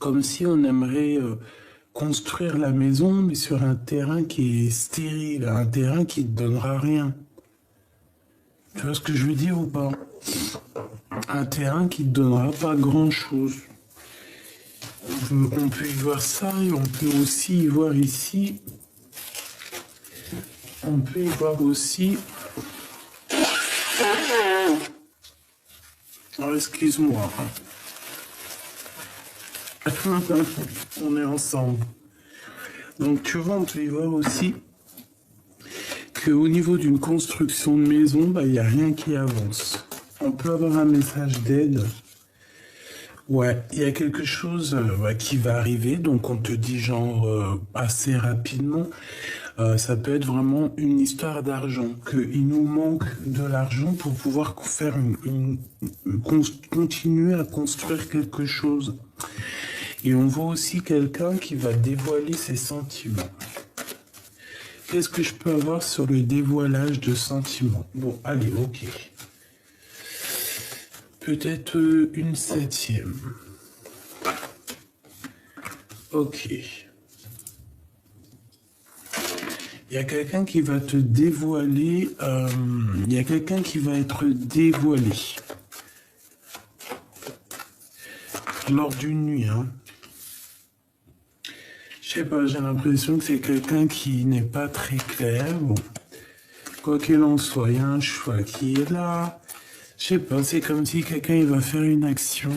Comme si on aimerait construire la maison, mais sur un terrain qui est stérile, un terrain qui ne donnera rien. Tu vois ce que je veux dire ou pas? Un terrain qui ne donnera pas grand-chose. On peut y voir ça et on peut aussi y voir ici. On peut y voir aussi... Oh, excuse-moi. On est ensemble. Donc tu vois, on peut y voir aussi qu'au niveau d'une construction de maison, il n'y a rien qui avance. On peut avoir un message d'aide. Ouais, il y a quelque chose qui va arriver, donc on te dit genre assez rapidement. Ça peut être vraiment une histoire d'argent, qu'il nous manque de l'argent pour pouvoir faire continuer à construire quelque chose. Et on voit aussi quelqu'un qui va dévoiler ses sentiments. Qu'est-ce que je peux avoir sur le dévoilage de sentiments? Bon, allez, ok. Peut-être une 7e. Ok. Il y a quelqu'un qui va te dévoiler. Il y a quelqu'un qui va être dévoilé. Lors d'une nuit, hein. Je sais pas, j'ai l'impression que c'est quelqu'un qui n'est pas très clair. Bon. Quoi qu'il en soit, il y a un choix qui est là. Je sais pas, c'est comme si quelqu'un il va faire une action.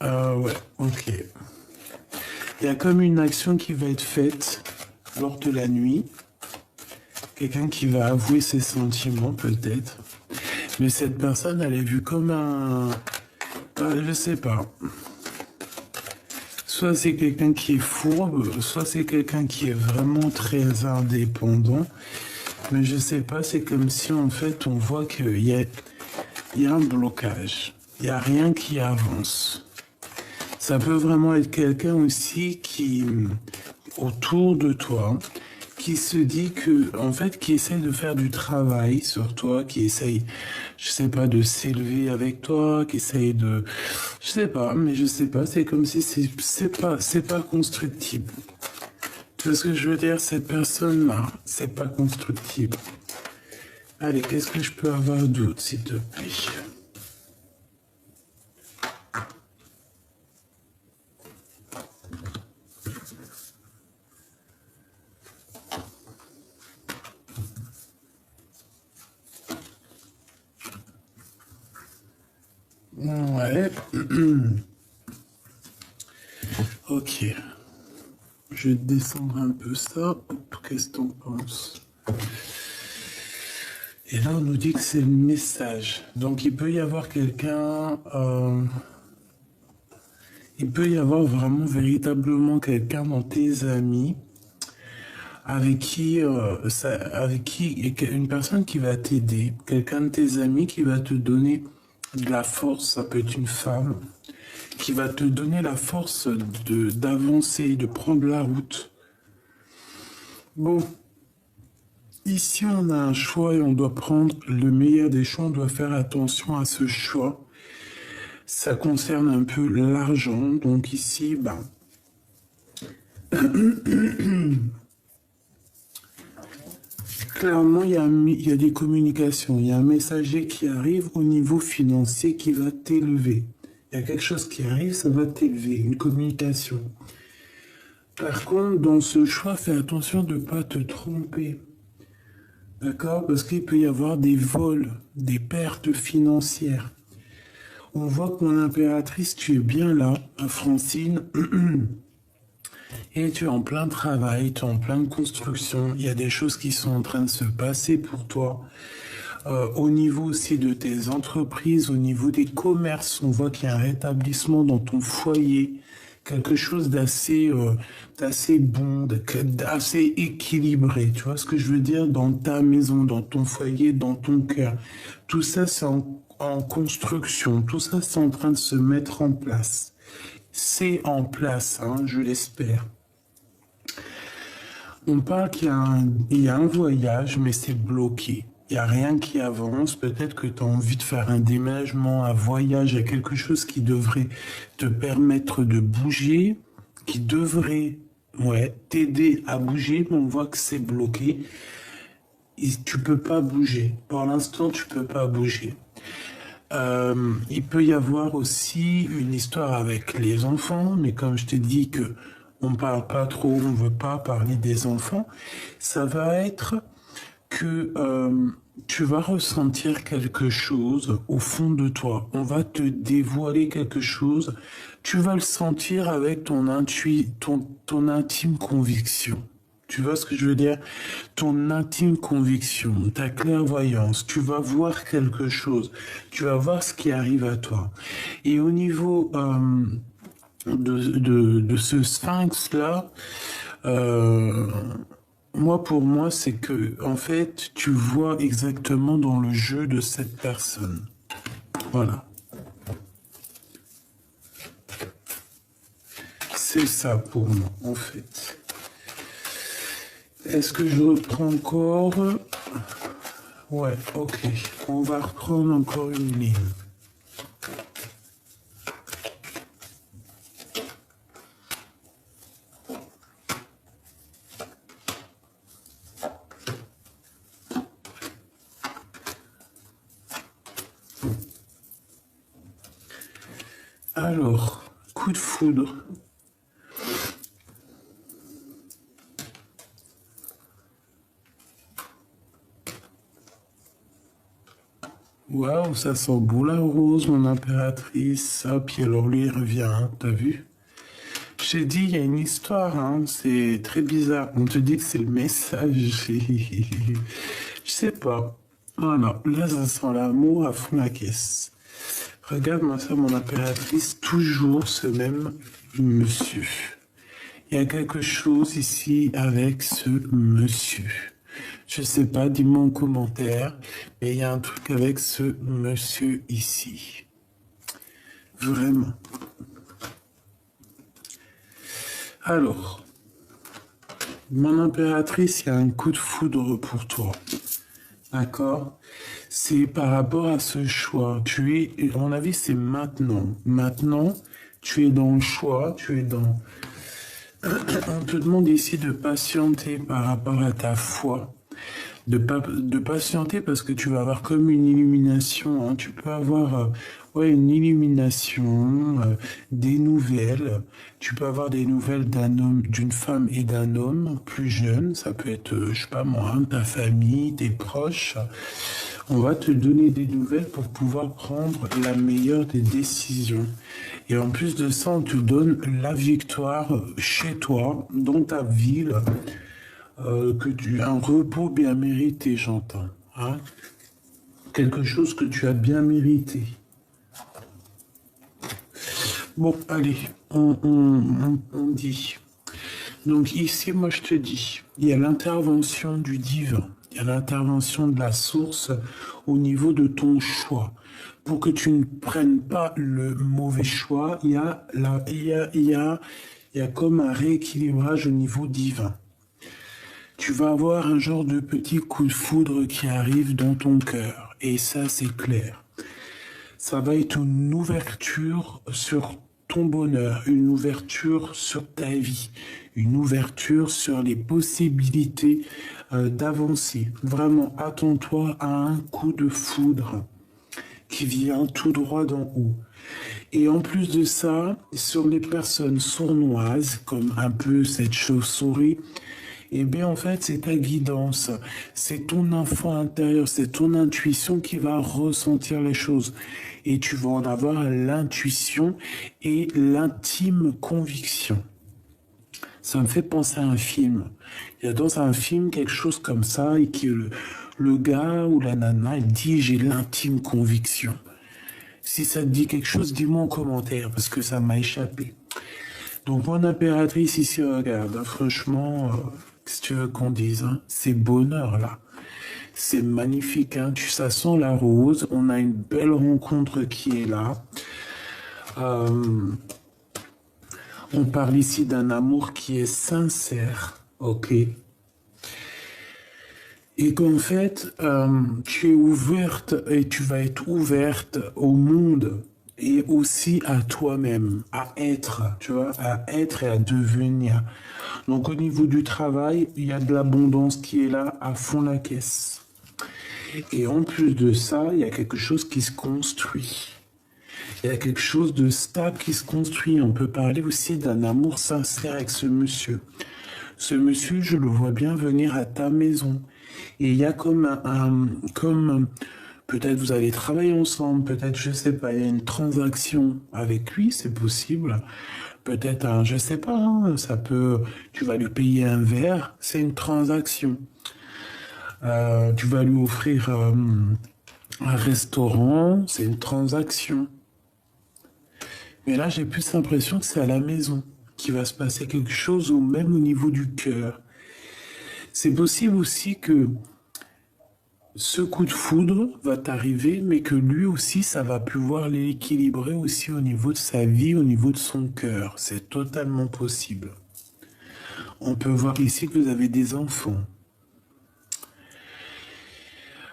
Ouais, ok. Il y a comme une action qui va être faite lors de la nuit. Quelqu'un qui va avouer ses sentiments, peut-être. Mais cette personne, elle est vue comme un... je sais pas. Soit c'est quelqu'un qui est fourbe, soit c'est quelqu'un qui est vraiment très indépendant. Mais je sais pas, c'est comme si en fait on voit qu'il y a un blocage. Il n'y a rien qui avance. Ça peut vraiment être quelqu'un aussi qui, autour de toi, qui se dit que, en fait, qui essaie de faire du travail sur toi, qui essaye, je sais pas, de s'élever avec toi, qui essaye de, je sais pas, mais je sais pas, c'est comme si c'est pas constructible. Tu vois ce que je veux dire? Cette personne-là, c'est pas constructible. Allez, qu'est-ce que je peux avoir d'autre, s'il te plaît? Ouais. Ok. Je vais descendre un peu ça. Qu'est-ce que t'en penses? Et là, on nous dit que c'est le message. Donc, il peut y avoir quelqu'un... il peut y avoir vraiment, véritablement quelqu'un dans tes amis avec qui une personne qui va t'aider. Quelqu'un de tes amis qui va te donner de la force. Ça peut être une femme qui va te donner la force d'avancer, de prendre la route. Bon, ici on a un choix et on doit prendre le meilleur des choix, on doit faire attention à ce choix. Ça concerne un peu l'argent, donc ici, clairement il y a des communications, il y a un messager qui arrive au niveau financier qui va t'élever. Il y a quelque chose qui arrive, ça va t'élever, une communication. Par contre, dans ce choix, fais attention de ne pas te tromper. D'accord? Parce qu'il peut y avoir des vols, des pertes financières. On voit que mon impératrice, tu es bien là, Francine. Et tu es en plein travail, tu es en pleine construction. Il y a des choses qui sont en train de se passer pour toi. Au niveau aussi de tes entreprises, au niveau des commerces, on voit qu'il y a un rétablissement dans ton foyer, quelque chose d'assez bon, d'assez équilibré. Tu vois ce que je veux dire? Dans ta maison, dans ton foyer, dans ton cœur. Tout ça, c'est en construction. Tout ça, c'est en train de se mettre en place. C'est en place, hein, je l'espère. On parle qu'il y a un voyage, mais c'est bloqué. Il n'y a rien qui avance. Peut-être que tu as envie de faire un déménagement, un voyage, il y a quelque chose qui devrait te permettre de bouger, qui devrait, ouais, t'aider à bouger, mais on voit que c'est bloqué. Et tu peux pas bouger. Pour l'instant, tu peux pas bouger. Il peut y avoir aussi une histoire avec les enfants, mais comme je t'ai dit que on parle pas trop, on veut pas parler des enfants, ça va être que tu vas ressentir quelque chose au fond de toi. On va te dévoiler quelque chose. Tu vas le sentir avec ton intime conviction. Tu vois ce que je veux dire? Ton intime conviction, ta clairvoyance, tu vas voir quelque chose, tu vas voir ce qui arrive à toi. Et au niveau de ce sphinx-là, euh, pour moi, c'est que, en fait, tu vois exactement dans le jeu de cette personne. Voilà. C'est ça pour moi, en fait. Est-ce que je reprends encore? Ouais, ok. On va reprendre encore une ligne. Alors, coup de foudre. Waouh, ça sent beau la rose, mon impératrice. Ah, puis alors lui, il revient, hein, t'as vu? J'ai dit, il y a une histoire, hein, c'est très bizarre. On te dit que c'est le message. Je sais pas. Voilà, là, ça sent l'amour à fond la caisse. Regarde-moi ça, mon impératrice, toujours ce même monsieur. Il y a quelque chose ici avec ce monsieur. Je sais pas, dis-moi en commentaire, mais il y a un truc avec ce monsieur ici. Vraiment. Alors, mon impératrice, il y a un coup de foudre pour toi. D'accord? C'est par rapport à ce choix. À mon avis, c'est maintenant. Maintenant, tu es dans le choix, tu es dans... On te demande ici de patienter par rapport à ta foi. De patienter parce que tu vas avoir comme une illumination, hein. Tu peux avoir ouais, une illumination, des nouvelles. Tu peux avoir des nouvelles d'un homme, d'une femme et d'un homme plus jeune. Ça peut être, je sais pas moi, hein, ta famille, tes proches. On va te donner des nouvelles pour pouvoir prendre la meilleure des décisions. Et en plus de ça, on te donne la victoire chez toi, dans ta ville, un repos bien mérité, j'entends. Hein? Quelque chose que tu as bien mérité. Bon, allez, on dit. Donc ici, moi, je te dis, il y a l'intervention du divin, il y a l'intervention de la source au niveau de ton choix. Pour que tu ne prennes pas le mauvais choix, il y a comme un rééquilibrage au niveau divin. Tu vas avoir un genre de petit coup de foudre qui arrive dans ton cœur. Et ça, c'est clair. Ça va être une ouverture sur ton bonheur, une ouverture sur ta vie, une ouverture sur les possibilités d'avancer. Vraiment, attends-toi à un coup de foudre qui vient tout droit d'en haut. Et en plus de ça, sur les personnes sournoises, comme un peu cette chauve-souris, eh bien, en fait, c'est ta guidance, c'est ton enfant intérieur, c'est ton intuition qui va ressentir les choses. Et tu vas en avoir l'intuition et l'intime conviction. Ça me fait penser à un film. Il y a dans un film quelque chose comme ça, et que le gars ou la nana, il dit, j'ai l'intime conviction. Si ça te dit quelque chose, dis-moi en commentaire, parce que ça m'a échappé. Donc, mon impératrice ici, regarde, hein, franchement, qu'est-ce que tu veux qu'on dise, hein, c'est bonheur, là. C'est magnifique, hein, ça sent la rose, on a une belle rencontre qui est là. On parle ici d'un amour qui est sincère, ok. Et qu'en fait, tu es ouverte et tu vas être ouverte au monde et aussi à toi-même, à être, tu vois, à être et à devenir. Donc au niveau du travail, il y a de l'abondance qui est là à fond la caisse. Et en plus de ça, il y a quelque chose qui se construit. Il y a quelque chose de stable qui se construit. On peut parler aussi d'un amour sincère avec ce monsieur. Ce monsieur, je le vois bien venir à ta maison. Et il y a comme peut-être vous allez travailler ensemble, peut-être, je sais pas, il y a une transaction avec lui, c'est possible. Peut-être je sais pas, hein, ça peut, tu vas lui payer un verre, c'est une transaction. Tu vas lui offrir un restaurant, c'est une transaction. Mais là, j'ai plus l'impression que c'est à la maison qu'il va se passer quelque chose, ou même au niveau du cœur. C'est possible aussi que ce coup de foudre va t'arriver, mais que lui aussi, ça va pouvoir l'équilibrer aussi au niveau de sa vie, au niveau de son cœur. C'est totalement possible. On peut voir ici que vous avez des enfants.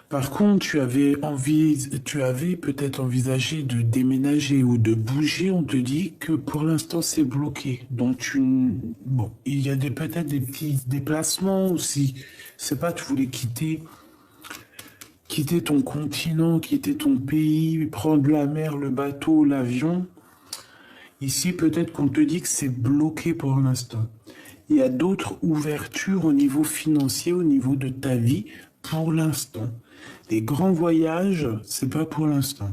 Par contre, tu avais peut-être envisagé de déménager ou de bouger. On te dit que pour l'instant c'est bloqué. Donc bon, il y a peut-être des petits déplacements aussi. C'est pas, tu voulais quitter ton continent, quitter ton pays, prendre la mer, le bateau, l'avion. Ici, peut-être qu'on te dit que c'est bloqué pour l'instant. Il y a d'autres ouvertures au niveau financier, au niveau de ta vie, pour l'instant. Les grands voyages, c'est pas pour l'instant.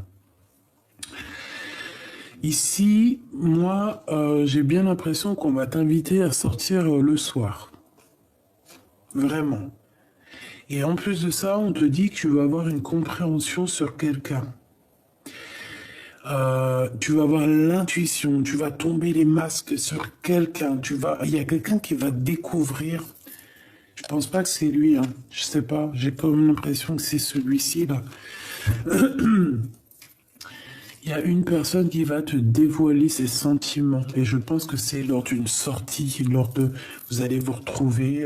Ici, moi, j'ai bien l'impression qu'on va t'inviter à sortir le soir. Vraiment. Et en plus de ça, on te dit que tu vas avoir une compréhension sur quelqu'un. Tu vas avoir l'intuition, tu vas tomber les masques sur quelqu'un. Il y a quelqu'un qui va découvrir. Je pense pas que c'est lui, hein. Je sais pas. J'ai comme l'impression que c'est celui-ci là. Il y a une personne qui va te dévoiler ses sentiments et je pense que c'est lors d'une sortie, vous allez vous retrouver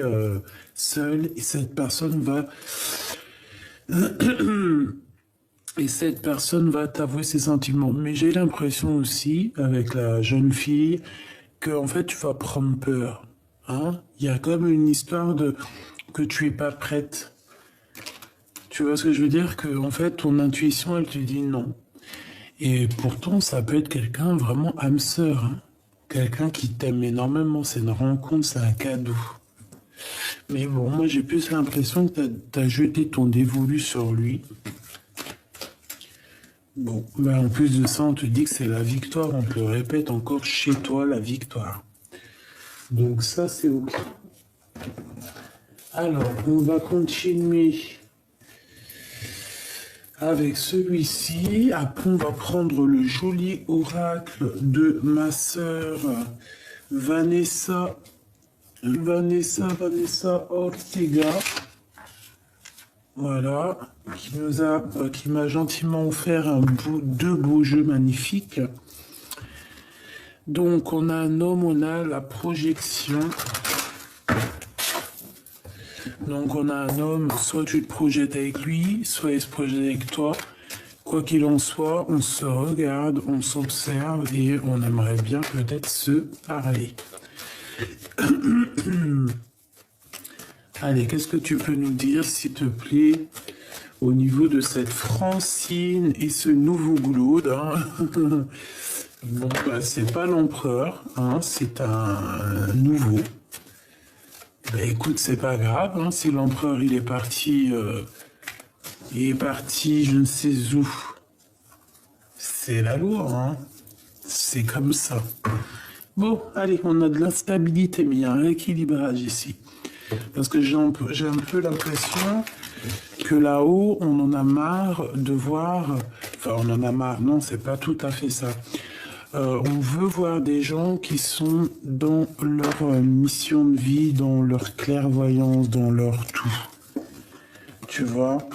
seul et cette personne va t'avouer ses sentiments. Mais j'ai l'impression aussi avec la jeune fille que en fait tu vas prendre peur. Hein? Il y a comme une histoire de que tu es pas prête. Tu vois ce que je veux dire? Que en fait ton intuition elle te dit non. Et pourtant, ça peut être quelqu'un vraiment âme sœur, hein. Quelqu'un qui t'aime énormément. C'est une rencontre, c'est un cadeau. Mais bon, moi j'ai plus l'impression que t'as jeté ton dévolu sur lui. Bon, ben, en plus de ça, on te dit que c'est la victoire. On te répète encore chez toi la victoire. Donc ça, c'est ok. Alors, on va continuer avec celui-ci. Après, on va prendre le joli oracle de ma sœur Vanessa Ortega. Voilà, qui m'a gentiment offert deux beaux jeux magnifiques. Donc, on a un homme, on a la projection. Donc, on a un homme, soit tu te projettes avec lui, soit il se projette avec toi. Quoi qu'il en soit, on se regarde, on s'observe et on aimerait bien peut-être se parler. Allez, qu'est-ce que tu peux nous dire, s'il te plaît, au niveau de cette Francine et ce nouveau Glaude, hein. Bon, bah, c'est pas l'empereur, hein, c'est un nouveau. Bah, écoute, c'est pas grave, hein, si l'empereur il est parti, je ne sais où. C'est la loi, hein. C'est comme ça. Bon, allez, on a de l'instabilité, mais il y a un équilibrage ici. Parce que j'ai un peu l'impression que là-haut, on en a marre de voir... Enfin, on en a marre, non, c'est pas tout à fait ça. On veut voir des gens qui sont dans leur mission de vie, dans leur clairvoyance, dans leur tout. Tu vois?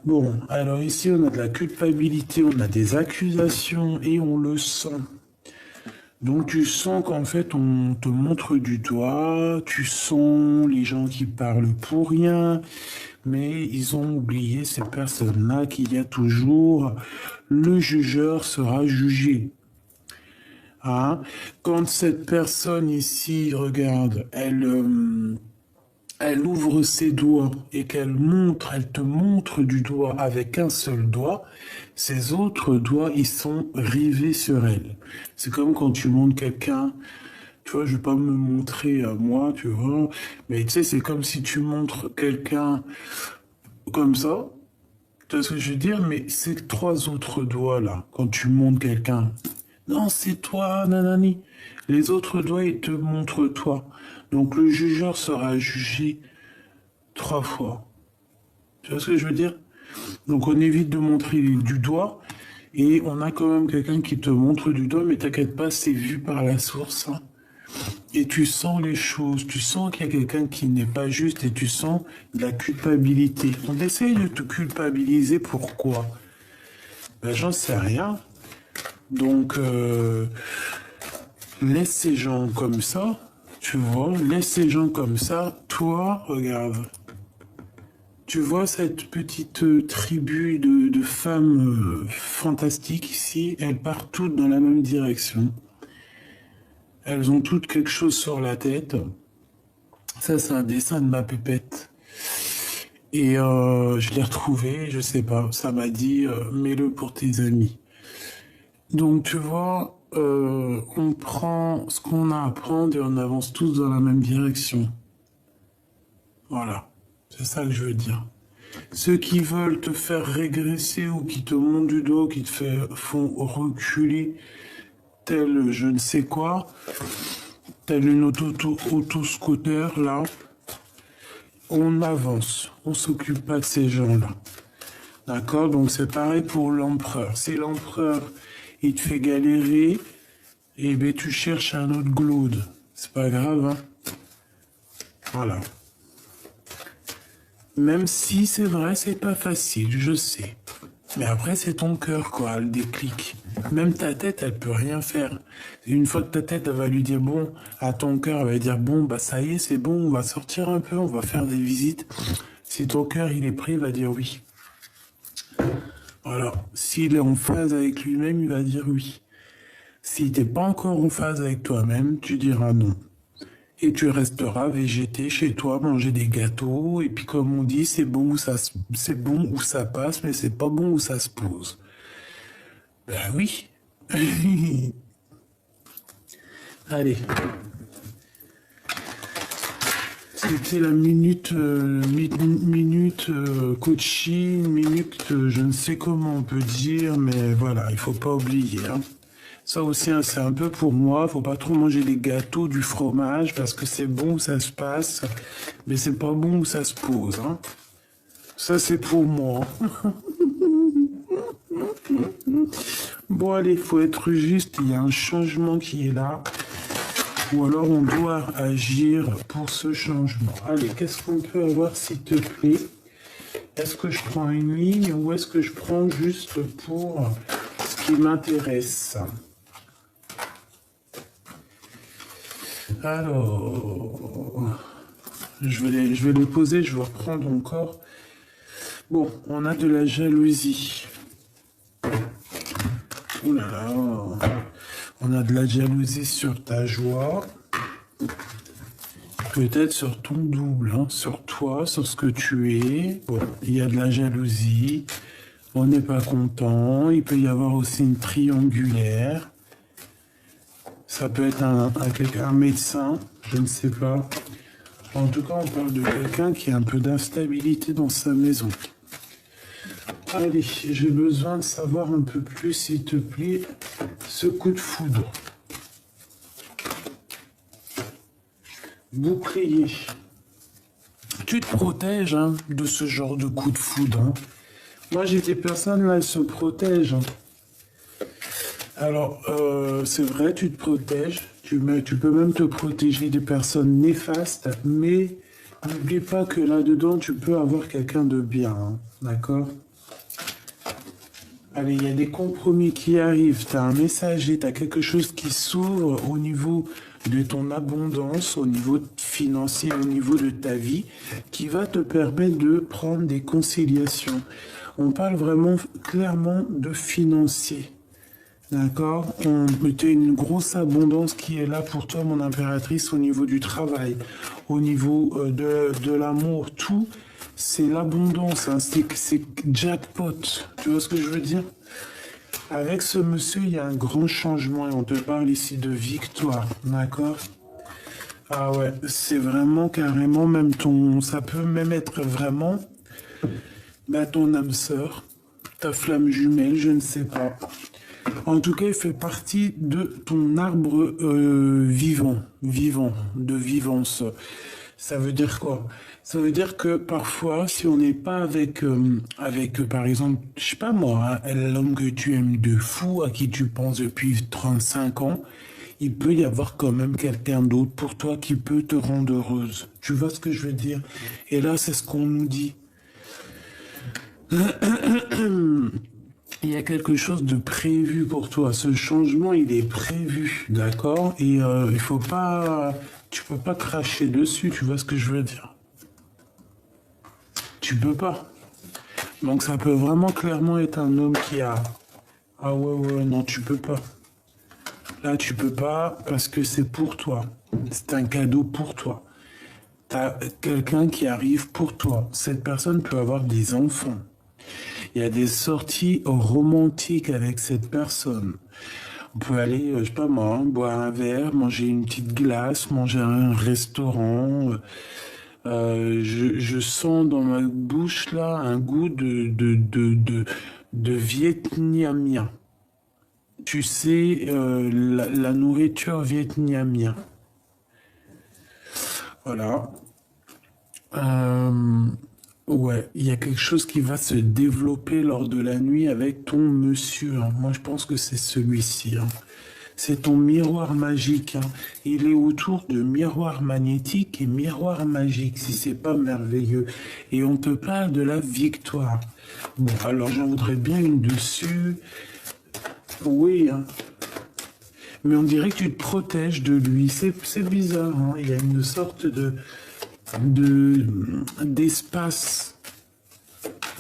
Bon, alors ici, on a de la culpabilité, on a des accusations et on le sent. Donc tu sens qu'en fait on te montre du doigt, tu sens les gens qui parlent pour rien, mais ils ont oublié ces personnes-là qu'il y a toujours le jugeur sera jugé. Hein? Quand cette personne ici, regarde, elle ouvre ses doigts et elle te montre du doigt avec un seul doigt, ses autres doigts, ils sont rivés sur elle. C'est comme quand tu montres quelqu'un, tu vois, je vais pas me montrer à moi, tu vois, mais tu sais, c'est comme si tu montres quelqu'un comme ça, tu vois ce que je veux dire, mais ces trois autres doigts là, quand tu montres quelqu'un, non, c'est toi, nanani. Les autres doigts, ils te montrent toi. Donc le jugeur sera jugé trois fois. Tu vois ce que je veux dire? Donc on évite de montrer du doigt et on a quand même quelqu'un qui te montre du doigt, mais t'inquiète pas, c'est vu par la source. Hein. Et tu sens les choses, tu sens qu'il y a quelqu'un qui n'est pas juste et tu sens de la culpabilité. On essaye de te culpabiliser, pourquoi? Ben j'en sais rien. Donc laisse ces gens comme ça, tu vois, laisse ces gens comme ça. Toi, regarde. Tu vois cette petite tribu de femmes fantastiques ici, elles partent toutes dans la même direction. Elles ont toutes quelque chose sur la tête. Ça, c'est un dessin de ma pépette. Et je l'ai retrouvé, je sais pas, ça m'a dit, mets-le pour tes amis. Donc, tu vois, on prend ce qu'on a à prendre et on avance tous dans la même direction. Voilà, c'est ça que je veux dire. Ceux qui veulent te faire régresser ou qui te montent du dos, qui font reculer, tel je ne sais quoi, tel une auto-scooter, là, on avance. On s'occupe pas de ces gens-là. D'accord? Donc c'est pareil pour l'empereur. Si l'empereur, il te fait galérer, eh bien tu cherches un autre glaude. C'est pas grave, hein? Voilà. Même si c'est vrai, c'est pas facile, je sais. Mais après, c'est ton cœur, quoi, le déclic. Même ta tête, elle peut rien faire. Une fois que ta tête, elle va lui dire bon, à ton cœur, elle va dire bon, bah ça y est, c'est bon, on va sortir un peu, on va faire des visites. Si ton cœur, il est pris, il va dire oui. Voilà. S'il est en phase avec lui-même, il va dire oui. Si t'es pas encore en phase avec toi-même, tu diras non. Et tu resteras végété chez toi, manger des gâteaux, et puis comme on dit, c'est bon où ça passe, mais c'est pas bon où ça se pose. Ben oui. Allez. C'était la minute, coaching, minute, je ne sais comment on peut dire, mais voilà, il faut pas oublier. Hein. Ça aussi, hein, c'est un peu pour moi. Faut pas trop manger des gâteaux, du fromage, parce que c'est bon où ça se passe, mais c'est pas bon où ça se pose. Hein. Ça, c'est pour moi. Bon, allez, faut être juste. Il y a un changement qui est là. Ou alors on doit agir pour ce changement. Allez, qu'est-ce qu'on peut avoir, s'il te plaît? Est-ce que je prends une ligne ou est-ce que je prends juste pour ce qui m'intéresse? Alors, je vais les poser, je vais reprendre encore. Bon, on a de la jalousie. Ouh là là. On a de la jalousie sur ta joie. Peut-être sur ton double, hein, sur toi, sur ce que tu es. Bon, il y a de la jalousie. On n'est pas content. Il peut y avoir aussi une triangulaire. Ça peut être un médecin, je ne sais pas. En tout cas, on parle de quelqu'un qui a un peu d'instabilité dans sa maison. Allez, j'ai besoin de savoir un peu plus, s'il te plaît, ce coup de foudre. Bouclier. Tu te protèges hein, de ce genre de coup de foudre. Hein. Moi, j'ai des personnes là, elles se protègent. Hein. Alors, c'est vrai, tu te protèges. Tu peux même te protéger des personnes néfastes, mais n'oublie pas que là-dedans, tu peux avoir quelqu'un de bien. Hein, d'accord? Allez, il y a des compromis qui arrivent, tu as un messager, tu as quelque chose qui s'ouvre au niveau de ton abondance, au niveau financier, au niveau de ta vie, qui va te permettre de prendre des conciliations. On parle vraiment clairement de financier. D'accord? On mettait une grosse abondance qui est là pour toi, mon impératrice, au niveau du travail, au niveau de l'amour, tout. C'est l'abondance, hein, c'est jackpot. Tu vois ce que je veux dire? Avec ce monsieur, il y a un grand changement et on te parle ici de victoire, d'accord? Ah ouais, c'est vraiment carrément même ton... Ça peut même être vraiment ton âme sœur, ta flamme jumelle, je ne sais pas. En tout cas, il fait partie de ton arbre vivant, de vivance. Ça veut dire quoi? Ça veut dire que parfois, si on n'est pas par exemple, je sais pas moi, hein, l'homme que tu aimes de fou, à qui tu penses depuis 35 ans, il peut y avoir quand même quelqu'un d'autre pour toi qui peut te rendre heureuse. Tu vois ce que je veux dire? Et là, c'est ce qu'on nous dit. Il y a quelque chose de prévu pour toi. Ce changement, il est prévu, d'accord? Et il faut pas, tu peux pas cracher dessus. Tu vois ce que je veux dire? Tu peux pas. Donc ça peut vraiment clairement être un homme qui a. Ah ouais, non, tu peux pas. Là, tu peux pas parce que c'est pour toi. C'est un cadeau pour toi. T'as quelqu'un qui arrive pour toi. Cette personne peut avoir des enfants. Il y a des sorties romantiques avec cette personne. On peut aller, je sais pas moi, hein, boire un verre, manger une petite glace, manger à un restaurant. Je sens dans ma bouche là un goût de vietnamien. Tu sais, la nourriture vietnamienne. Voilà. Ouais, il y a quelque chose qui va se développer lors de la nuit avec ton monsieur, hein. Moi, je pense que c'est celui-ci, hein. C'est ton miroir magique, hein. Il est autour de miroir magnétique et miroir magique, si c'est pas merveilleux. Et on te parle de la victoire. Bon, alors j'en voudrais bien une dessus. Oui, hein. Mais on dirait que tu te protèges de lui. C'est bizarre, hein. Il y a une sorte d'espace.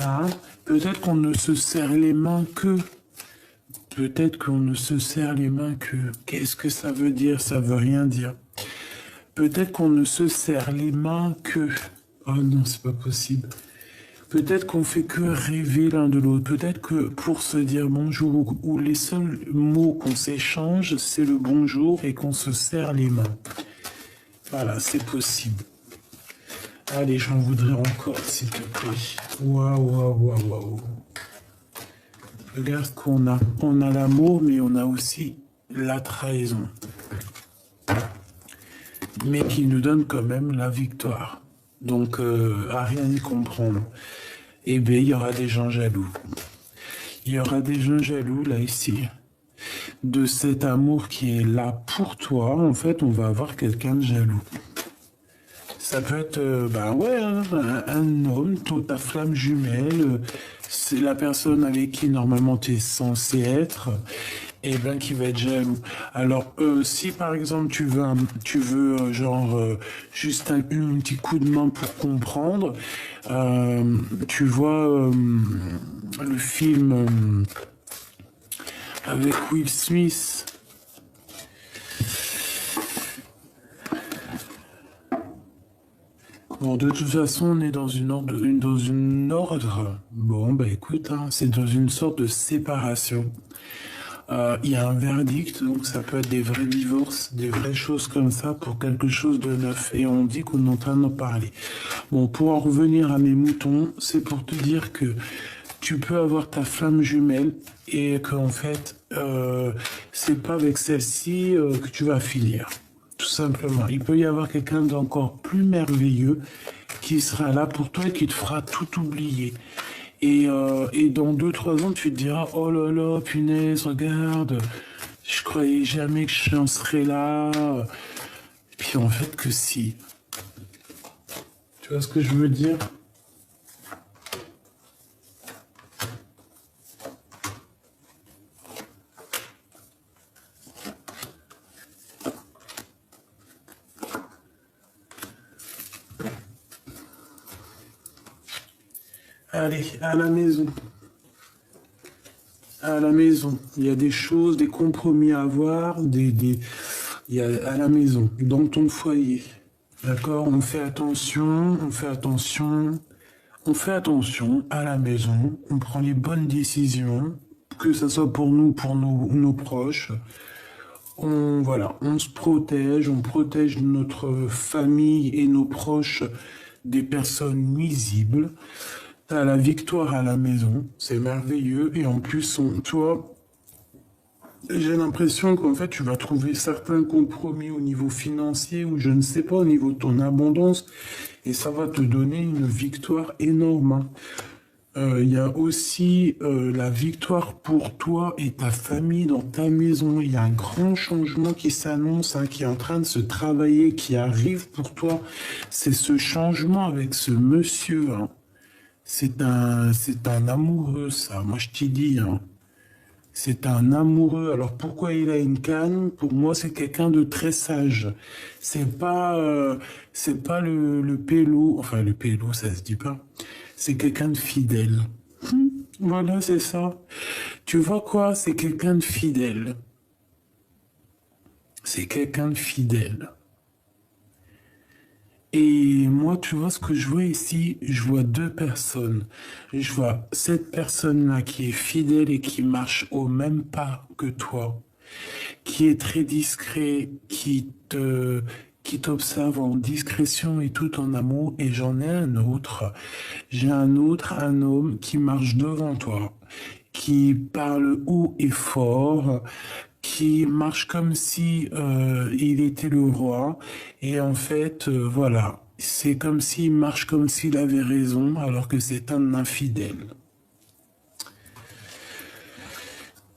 Hein. Peut-être qu'on ne se serre les mains que. Peut-être qu'on ne se serre les mains que. Qu'est-ce que ça veut dire? Ça veut rien dire. Peut-être qu'on ne se serre les mains que. Oh non, c'est pas possible. Peut-être qu'on fait que rêver l'un de l'autre. Peut-être que pour se dire bonjour, ou les seuls mots qu'on s'échange, c'est le bonjour et qu'on se serre les mains. Voilà, c'est possible. Allez, j'en voudrais encore, s'il te plaît. Waouh. Regarde ce qu'on a. On a l'amour, mais on a aussi la trahison. Mais qui nous donne quand même la victoire. Donc, à rien y comprendre. Eh bien, il y aura des gens jaloux. Il y aura des gens jaloux, là, ici. De cet amour qui est là pour toi, en fait, on va avoir quelqu'un de jaloux. Ça peut être, un homme, ta flamme jumelle, c'est la personne avec qui normalement tu es censé être, et bien qui va être jaloux. Alors, si par exemple tu veux juste un petit coup de main pour comprendre, tu vois le film avec Will Smith. Bon, de toute façon, on est dans une ordre. Bon, bah écoute, hein, c'est dans une sorte de séparation. Il y a un verdict, donc ça peut être des vrais divorces, des vraies choses comme ça pour quelque chose de neuf. Et on dit qu'on est en train d'en parler. Bon, pour en revenir à mes moutons, c'est pour te dire que tu peux avoir ta flamme jumelle et qu'en fait, c'est pas avec celle-ci que tu vas finir. Tout simplement. Il peut y avoir quelqu'un d'encore plus merveilleux qui sera là pour toi et qui te fera tout oublier. Et dans 2-3 ans, tu te diras, oh là là, punaise, regarde, je croyais jamais que j'en serais là. Et puis en fait que si. Tu vois ce que je veux dire? Allez, à la maison. À la maison. Il y a des choses, des compromis à avoir, il y a à la maison, dans ton foyer. D'accord? On fait attention, on fait attention. On fait attention à la maison, on prend les bonnes décisions, que ce soit pour nous, pour nos proches. Voilà, on se protège, on protège notre famille et nos proches des personnes nuisibles. T'as la victoire à la maison, c'est merveilleux. Et en plus, toi, j'ai l'impression qu'en fait, tu vas trouver certains compromis au niveau financier ou je ne sais pas, au niveau de ton abondance. Et ça va te donner une victoire énorme. Il y a aussi la victoire pour toi et ta famille dans ta maison. Il y a un grand changement qui s'annonce, hein, qui est en train de se travailler, qui arrive pour toi. C'est ce changement avec ce monsieur. Hein. C'est un amoureux, ça. Moi, je t'ai dit. Hein. C'est un amoureux. Alors pourquoi il a une canne? Pour moi, c'est quelqu'un de très sage. C'est pas le pélo. Enfin, le pélo, ça se dit pas. C'est quelqu'un de fidèle. Voilà, c'est ça. Tu vois quoi? C'est quelqu'un de fidèle. C'est quelqu'un de fidèle. Et moi, tu vois ce que je vois ici? Je vois deux personnes. Je vois cette personne-là qui est fidèle et qui marche au même pas que toi, qui est très discret, qui t'observe en discrétion et tout en amour. Et j'en ai un autre. J'ai un autre, un homme qui marche devant toi, qui parle haut et fort, qui marche comme si il était le roi. Et en fait, voilà, c'est comme s'il marche comme s'il avait raison, alors que c'est un infidèle.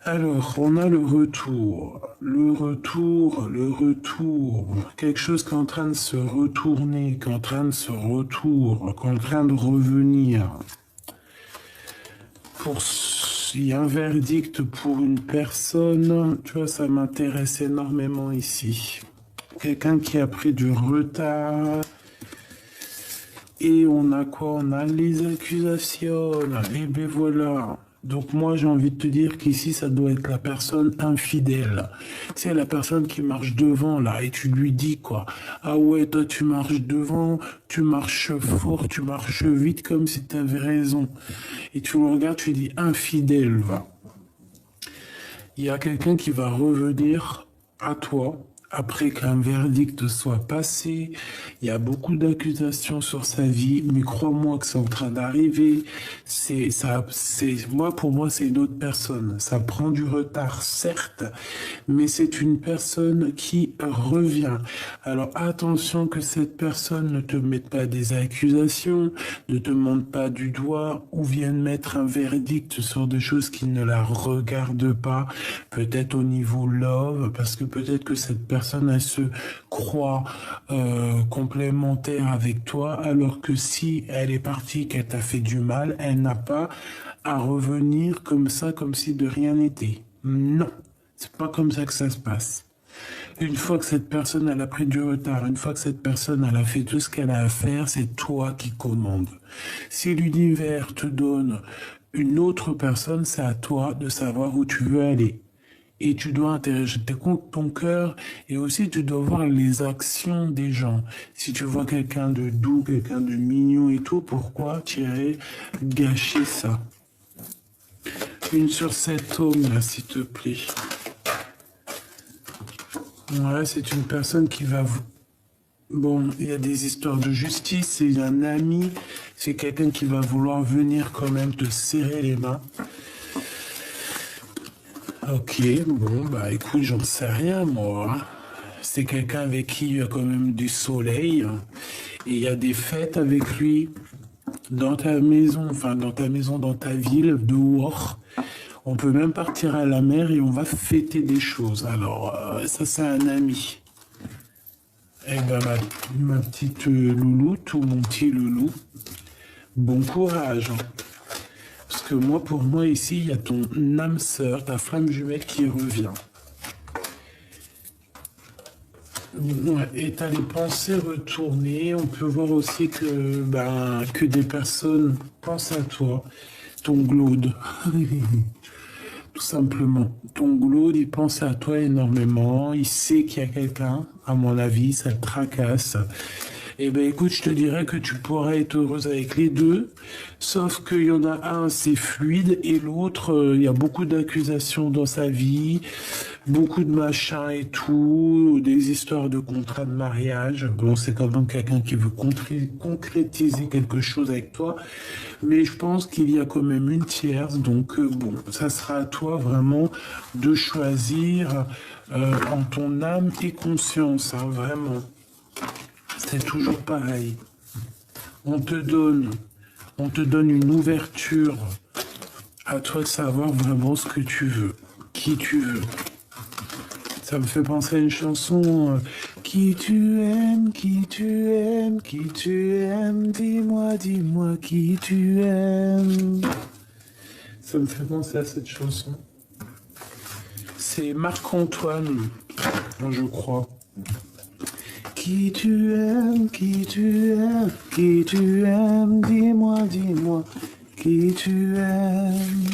Alors, on a le retour, quelque chose qui est en train de se retourner, qui est en train de se retourner, qui est en train de revenir. Il y a un verdict pour une personne, tu vois, ça m'intéresse énormément ici. Quelqu'un qui a pris du retard. Et on a quoi? On a les accusations. Et ben voilà. Donc moi, j'ai envie de te dire qu'ici, ça doit être la personne infidèle. C'est la personne qui marche devant, là, et tu lui dis quoi? Ah ouais, toi, tu marches devant, tu marches fort, tu marches vite, comme si tu avais raison. Et tu le regardes, tu dis infidèle, va. Il y a quelqu'un qui va revenir à toi après qu'un verdict soit passé. Il y a beaucoup d'accusations sur sa vie, mais crois-moi que c'est en train d'arriver. Pour moi, c'est une autre personne. Ça prend du retard, certes, mais c'est une personne qui revient. Alors attention que cette personne ne te mette pas des accusations, ne te montre pas du doigt ou vienne mettre un verdict sur des choses qui ne la regardent pas. Peut-être au niveau love, parce que peut-être que cette personne, elle se croit complémentaire avec toi, alors que si elle est partie, qu'elle t'a fait du mal, elle n'a pas à revenir comme ça, comme si de rien n'était. Non, c'est pas comme ça que ça se passe. Une fois que cette personne, elle a pris du retard, une fois que cette personne, elle a fait tout ce qu'elle a à faire, c'est toi qui commandes. Si l'univers te donne une autre personne, c'est à toi de savoir où tu veux aller. Et tu dois intéresser ton cœur et aussi tu dois voir les actions des gens. Si tu vois quelqu'un de doux, quelqu'un de mignon et tout, pourquoi tu irais gâcher ça? Une sur cet homme là, s'il te plaît. Voilà, c'est une personne qui va vous... Bon, il y a des histoires de justice, c'est un ami, c'est quelqu'un qui va vouloir venir quand même te serrer les mains. Ok, bon, bah écoute, j'en sais rien, moi. C'est quelqu'un avec qui il y a quand même du soleil. Et il y a des fêtes avec lui dans ta maison, dans ta ville, dehors. On peut même partir à la mer et on va fêter des choses. Alors, ça, c'est un ami. Eh ben, ma petite louloute ou mon petit loulou, bon courage. Parce que moi, pour moi, ici, il y a ton âme sœur, ta flamme jumelle qui revient. Ouais, et tu as les pensées retournées. On peut voir aussi que des personnes pensent à toi. Ton glaude. Tout simplement. Ton glaude, il pense à toi énormément. Il sait qu'il y a quelqu'un, à mon avis, ça le tracasse. Eh ben écoute, je te dirais que tu pourrais être heureuse avec les deux, sauf qu'il y en a un, c'est fluide, et l'autre, il y a beaucoup d'accusations dans sa vie, beaucoup de machins et tout, des histoires de contrats de mariage. Bon, c'est quand même quelqu'un qui veut concrétiser quelque chose avec toi, mais je pense qu'il y a quand même une tierce, donc bon, ça sera à toi vraiment de choisir en ton âme et conscience, hein, vraiment. C'est toujours pareil. On te donne, on te donne une ouverture. À toi de savoir vraiment ce que tu veux, qui tu veux. Ça me fait penser à une chanson. Qui tu aimes, qui tu aimes, qui tu aimes, dis-moi, dis-moi qui tu aimes. Ça me fait penser à cette chanson. C'est Marc-Antoine, je crois. Qui tu aimes, qui tu aimes, qui tu aimes, dis-moi, dis-moi, qui tu aimes.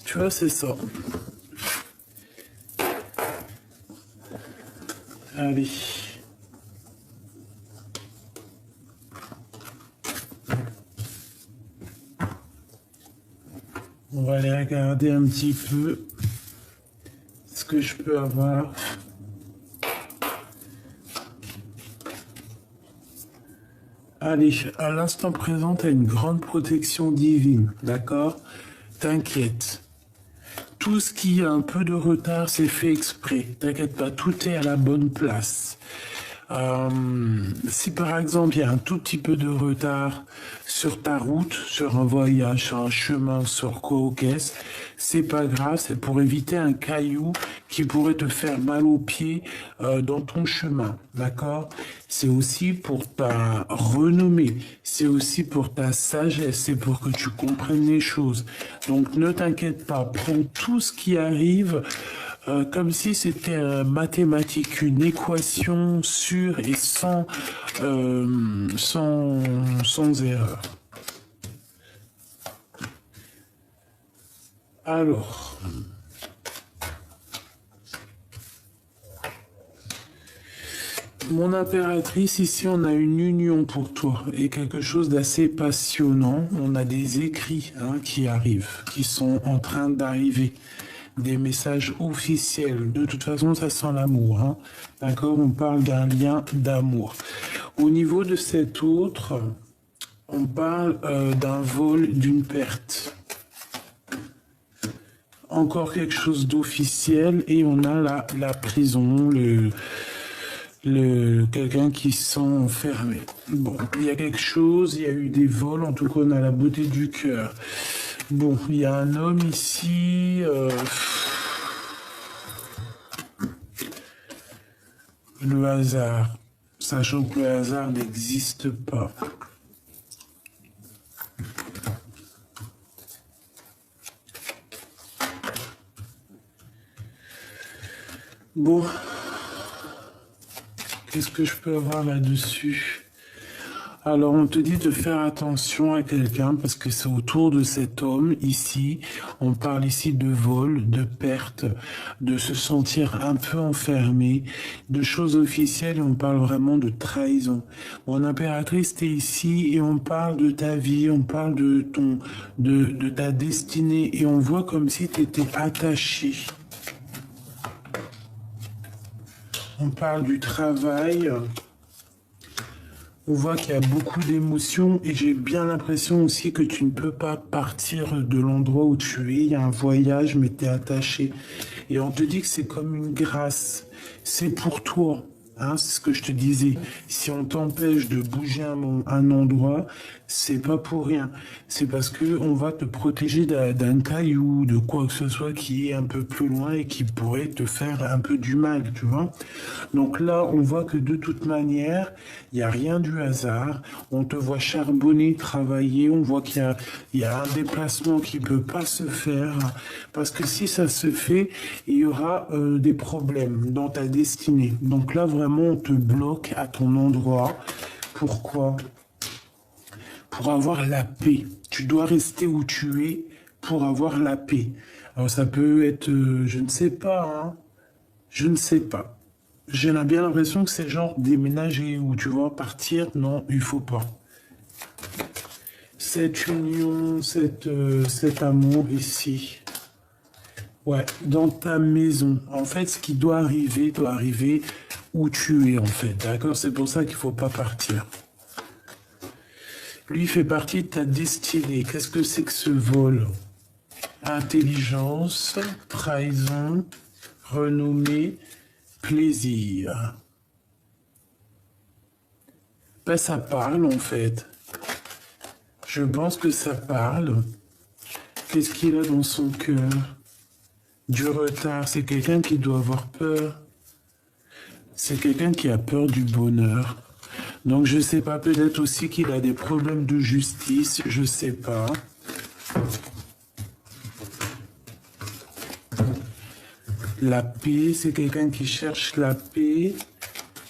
Tu vois, c'est ça. Allez. On va aller regarder un petit peu ce que je peux avoir. Allez, à l'instant présent, tu as une grande protection divine, d'accord? T'inquiète. Tout ce qui a un peu de retard, c'est fait exprès. T'inquiète pas, tout est à la bonne place. Si par exemple il y a un tout petit peu de retard sur ta route, sur un voyage, sur un chemin, sur quoi au caisse, c'est pas grave, c'est pour éviter un caillou qui pourrait te faire mal aux pieds dans ton chemin, d'accord? C'est aussi pour ta renommée, c'est aussi pour ta sagesse, c'est pour que tu comprennes les choses. Donc ne t'inquiète pas, prends tout ce qui arrive comme si c'était mathématique, une équation sûre et sans erreur. Alors, mon impératrice, ici on a une union pour toi et quelque chose d'assez passionnant. On a des écrits qui arrivent, qui sont en train d'arriver. Des messages officiels. De toute façon, ça sent l'amour. Hein. D'accord? On parle d'un lien d'amour. Au niveau de cet autre, on parle d'un vol, d'une perte. Encore quelque chose d'officiel et on a la prison, quelqu'un qui se sent enfermé. Bon, il y a quelque chose, il y a eu des vols, en tout cas on a la beauté du cœur. Bon, il y a un homme ici. Le hasard, sachant que le hasard n'existe pas. Bon, qu'est-ce que je peux avoir là-dessus? Alors, on te dit de faire attention à quelqu'un parce que c'est autour de cet homme ici. On parle ici de vol, de perte, de se sentir un peu enfermé, de choses officielles et on parle vraiment de trahison. Mon impératrice, t'es ici et on parle de ta vie, on parle de ta destinée et on voit comme si tu étais attaché. On parle du travail. On voit qu'il y a beaucoup d'émotions et j'ai bien l'impression aussi que tu ne peux pas partir de l'endroit où tu es. Il y a un voyage, mais tu es attaché. Et on te dit que c'est comme une grâce. C'est pour toi. Hein, c'est ce que je te disais. Si on t'empêche de bouger un endroit, c'est pas pour rien. C'est parce que on va te protéger d'un caillou, de quoi que ce soit qui est un peu plus loin et qui pourrait te faire un peu du mal, tu vois. Donc là, on voit que de toute manière, il n'y a rien du hasard. On te voit charbonner, travailler. On voit il y a un déplacement qui peut pas se faire. Parce que si ça se fait, il y aura des problèmes dans ta destinée. Donc là, vraiment, on te bloque à ton endroit. Pourquoi? Pour avoir la paix. Tu dois rester où tu es pour avoir la paix. Alors ça peut être, je ne sais pas, hein. Je ne sais pas. J'ai bien l'impression que c'est genre déménager ou tu vois partir. Non, il faut pas. Cette union, cet amour ici. Ouais, dans ta maison. En fait, ce qui doit arriver où tu es en fait. D'accord? C'est pour ça qu'il faut pas partir. Lui fait partie de ta destinée. Qu'est-ce que c'est que ce vol? Intelligence, trahison, renommée, plaisir. Ben, ça parle en fait. Je pense que ça parle. Qu'est-ce qu'il a dans son cœur? Du retard. C'est quelqu'un qui doit avoir peur. C'est quelqu'un qui a peur du bonheur. Donc je sais pas, peut-être aussi qu'il a des problèmes de justice, je sais pas. La paix, c'est quelqu'un qui cherche la paix.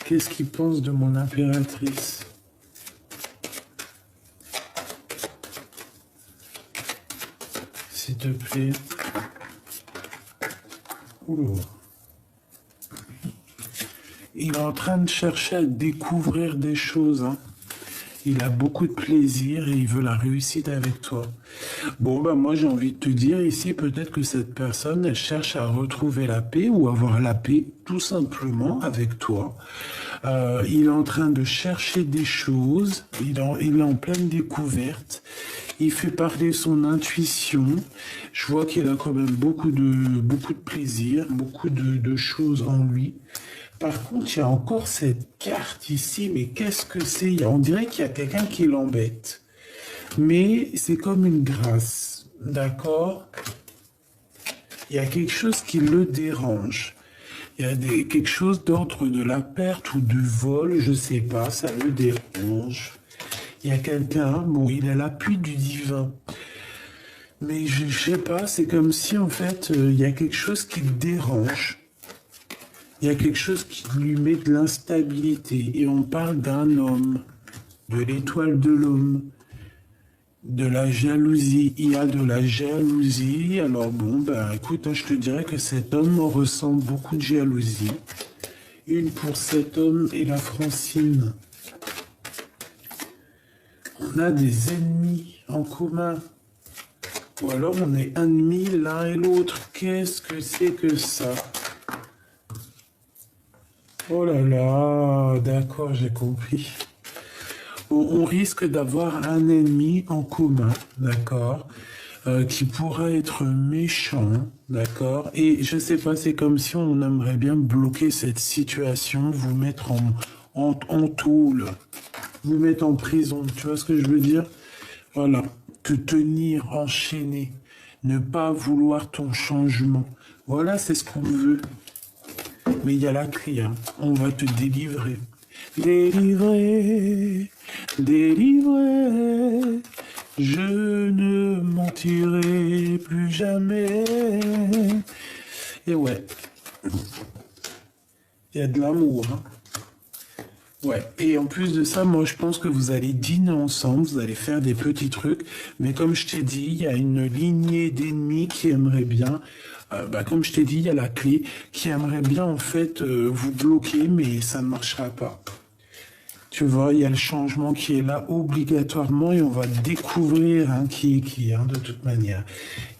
Qu'est-ce qu'il pense de mon impératrice? S'il te plaît. Ouh. Il est en train de chercher à découvrir des choses. Hein. Il a beaucoup de plaisir et il veut la réussite avec toi. Bon, ben moi j'ai envie de te dire ici, peut-être que cette personne, elle cherche à retrouver la paix ou avoir la paix tout simplement avec toi. Il est en train de chercher des choses, il est en pleine découverte. Il fait parler son intuition. Je vois qu'il a quand même beaucoup de plaisir, beaucoup de choses en lui. Par contre, il y a encore cette carte ici, mais qu'est-ce que c'est? On dirait qu'il y a quelqu'un qui l'embête. Mais c'est comme une grâce, d'accord? Il y a quelque chose qui le dérange. Il y a quelque chose d'ordre de la perte ou du vol, je sais pas, ça le dérange. Il y a quelqu'un, bon, il a l'appui du divin. Mais je sais pas, c'est comme si en fait, il y a quelque chose qui le dérange. Il y a quelque chose qui lui met de l'instabilité. Et on parle d'un homme, de l'étoile de l'homme, de la jalousie. Il y a de la jalousie. Alors bon, ben écoute, je te dirais que cet homme ressent beaucoup de jalousie. Une pour cet homme et la Francine. On a des ennemis en commun. Ou alors on est ennemis l'un et l'autre. Qu'est-ce que c'est que ça? Oh là là, d'accord, j'ai compris. On risque d'avoir un ennemi en commun, d'accord, qui pourra être méchant, d'accord. Et je sais pas, c'est comme si on aimerait bien bloquer cette situation, vous mettre en tôle, vous mettre en prison. Tu vois ce que je veux dire? Voilà, te tenir enchaîné, ne pas vouloir ton changement. Voilà, c'est ce qu'on veut. Mais il y a la clé, hein. On va te délivrer. Délivrer, délivrer, je ne mentirai plus jamais. Et ouais, il y a de l'amour, hein. Ouais, et en plus de ça, moi je pense que vous allez dîner ensemble, vous allez faire des petits trucs, mais comme je t'ai dit, il y a une lignée d'ennemis qui aimeraient bien, comme je t'ai dit, il y a la clé, qui aimerait bien en fait vous bloquer, mais ça ne marchera pas. Tu vois, il y a le changement qui est là obligatoirement et on va découvrir qui est qui, hein, de toute manière.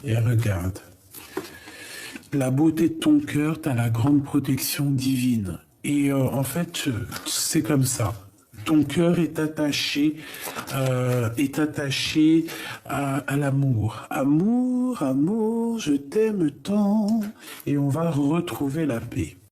Et regarde, la beauté de ton cœur, tu as la grande protection divine. Et en fait, c'est comme ça. Ton cœur est attaché à l'amour. Amour, amour, je t'aime tant. Et on va retrouver la paix.